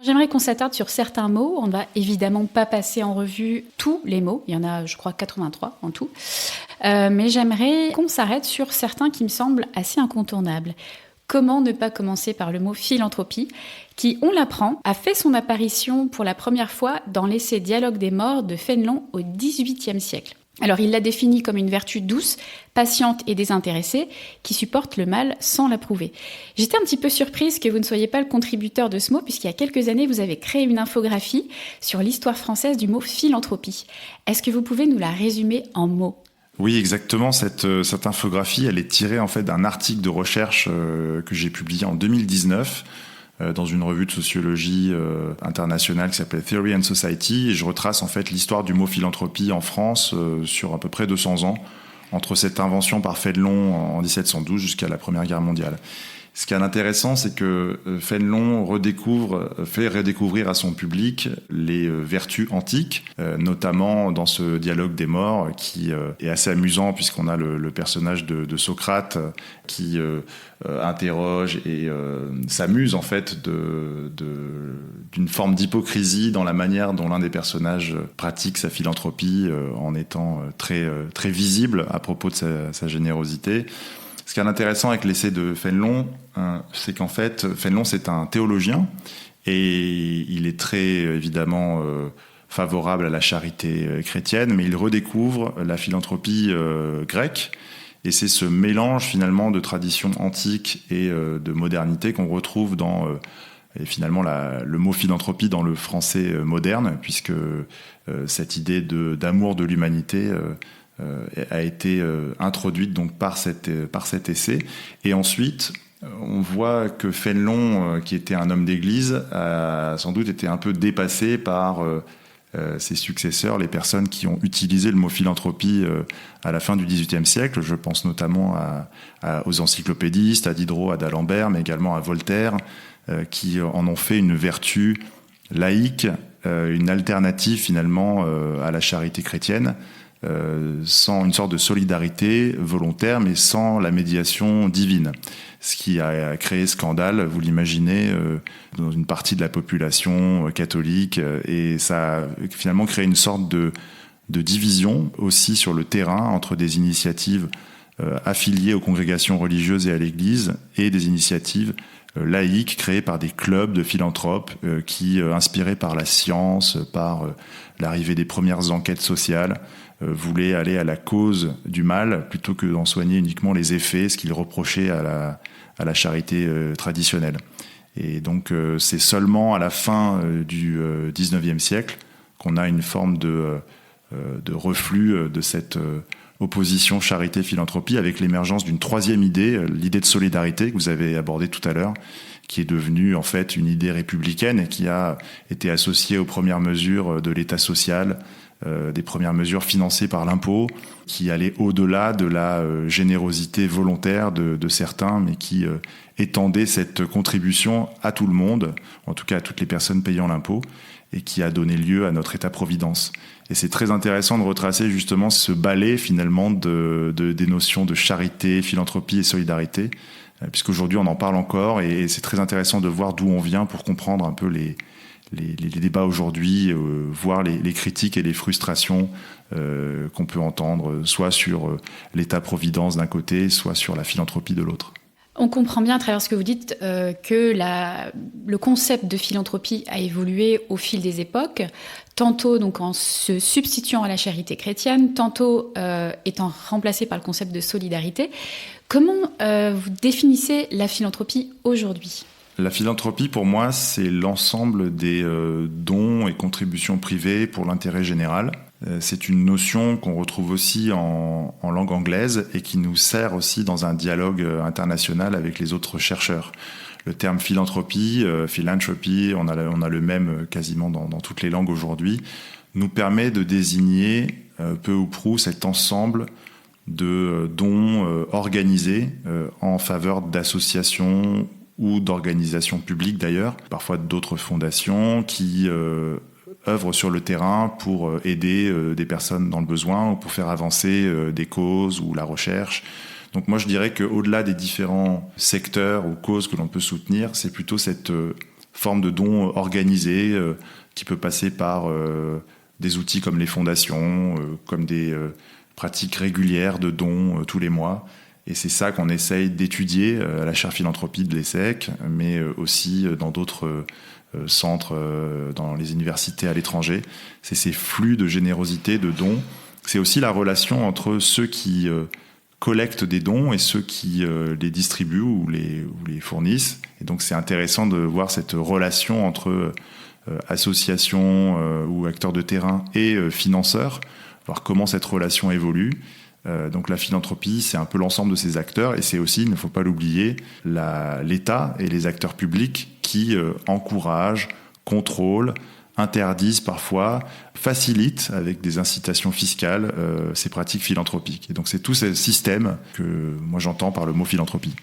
J'aimerais qu'on s'attarde sur certains mots. On ne va évidemment pas passer en revue tous les mots. Il y en a, je crois, 83 en tout. Mais j'aimerais qu'on s'arrête sur certains qui me semblent assez incontournables. Comment ne pas commencer par le mot philanthropie, qui, on l'apprend, a fait son apparition pour la première fois dans l'essai Dialogue des morts de Fénelon au XVIIIe siècle. Alors il l'a définie comme une vertu douce, patiente et désintéressée, qui supporte le mal sans l'approuver. J'étais un petit peu surprise que vous ne soyez pas le contributeur de ce mot, puisqu'il y a quelques années, vous avez créé une infographie sur l'histoire française du mot philanthropie. Est-ce que vous pouvez nous la résumer en mots ? Oui, exactement. Cette infographie, elle est tirée en fait d'un article de recherche que j'ai publié en 2019 dans une revue de sociologie internationale qui s'appelle Theory and Society, et je retrace en fait l'histoire du mot philanthropie en France sur à peu près 200 ans, entre cette invention par Fénelon en 1712 jusqu'à la Première Guerre mondiale. Ce qui est intéressant, c'est que Fénelon fait redécouvrir à son public les vertus antiques, notamment dans ce dialogue des morts qui est assez amusant puisqu'on a le personnage de Socrate qui interroge et s'amuse en fait d'une forme d'hypocrisie dans la manière dont l'un des personnages pratique sa philanthropie en étant très visible à propos de sa générosité. Ce qui est intéressant avec l'essai de Fénelon, c'est qu'en fait, Fénelon, c'est un théologien et il est très, évidemment, favorable à la charité chrétienne, mais il redécouvre la philanthropie grecque. Et c'est ce mélange, finalement, de tradition antique et de modernité qu'on retrouve dans, finalement, le mot philanthropie dans le français moderne, puisque cette idée d'amour de l'humanité a été introduite donc par cet essai. Et ensuite, on voit que Fénelon, qui était un homme d'église, a sans doute été un peu dépassé par ses successeurs, les personnes qui ont utilisé le mot philanthropie à la fin du XVIIIe siècle. Je pense notamment aux encyclopédistes, à Diderot, à d'Alembert, mais également à Voltaire, qui en ont fait une vertu laïque, une alternative finalement à la charité chrétienne, sans une sorte de solidarité volontaire, mais sans la médiation divine. Ce qui a créé scandale, vous l'imaginez, dans une partie de la population catholique, et ça a finalement créé une sorte de division aussi sur le terrain entre des initiatives affiliées aux congrégations religieuses et à l'Église et des initiatives laïques créées par des clubs de philanthropes qui, inspirés par la science, par l'arrivée des premières enquêtes sociales, voulaient aller à la cause du mal plutôt que d'en soigner uniquement les effets, ce qu'ils reprochaient à la charité traditionnelle. Et donc c'est seulement à la fin du XIXe siècle qu'on a une forme de reflux de cette opposition charité-philanthropie avec l'émergence d'une troisième idée, l'idée de solidarité que vous avez abordée tout à l'heure, qui est devenue en fait une idée républicaine et qui a été associée aux premières mesures de l'État social, des premières mesures financées par l'impôt, qui allaient au-delà de la générosité volontaire de certains, mais qui étendaient cette contribution à tout le monde, en tout cas à toutes les personnes payant l'impôt, et qui a donné lieu à notre État-providence. Et c'est très intéressant de retracer justement ce balai finalement des notions de charité, philanthropie et solidarité, puisqu'aujourd'hui on en parle encore, et c'est très intéressant de voir d'où on vient pour comprendre un peu les débats aujourd'hui, voir les critiques et les frustrations qu'on peut entendre, soit sur l'État-providence d'un côté, soit sur la philanthropie de l'autre. On comprend bien à travers ce que vous dites que le concept de philanthropie a évolué au fil des époques, tantôt donc en se substituant à la charité chrétienne, tantôt étant remplacé par le concept de solidarité. Comment vous définissez la philanthropie aujourd'hui ? La philanthropie, pour moi, c'est l'ensemble des dons et contributions privées pour l'intérêt général. C'est une notion qu'on retrouve aussi en langue anglaise et qui nous sert aussi dans un dialogue international avec les autres chercheurs. Le terme philanthropie, philanthropy, on a le même quasiment dans toutes les langues aujourd'hui, nous permet de désigner peu ou prou cet ensemble de dons organisés en faveur d'associations ou d'organisations publiques d'ailleurs, parfois d'autres fondations qui œuvrent sur le terrain pour aider des personnes dans le besoin ou pour faire avancer des causes ou la recherche. Donc moi je dirais qu'au-delà des différents secteurs ou causes que l'on peut soutenir, c'est plutôt cette forme de don organisé qui peut passer par des outils comme les fondations, comme des pratiques régulières de dons tous les mois. Et c'est ça qu'on essaye d'étudier à la chaire philanthropie de l'ESSEC, mais aussi dans d'autres centres, dans les universités à l'étranger. C'est ces flux de générosité, de dons. C'est aussi la relation entre ceux qui collectent des dons et ceux qui les distribuent ou les fournissent. Et donc c'est intéressant de voir cette relation entre associations ou acteurs de terrain et financeurs, voir comment cette relation évolue. Donc la philanthropie, c'est un peu l'ensemble de ces acteurs et c'est aussi, il ne faut pas l'oublier, l'État et les acteurs publics qui encouragent, contrôlent, interdisent parfois, facilitent avec des incitations fiscales ces pratiques philanthropiques. Et donc c'est tout ce système que moi j'entends par le mot philanthropie.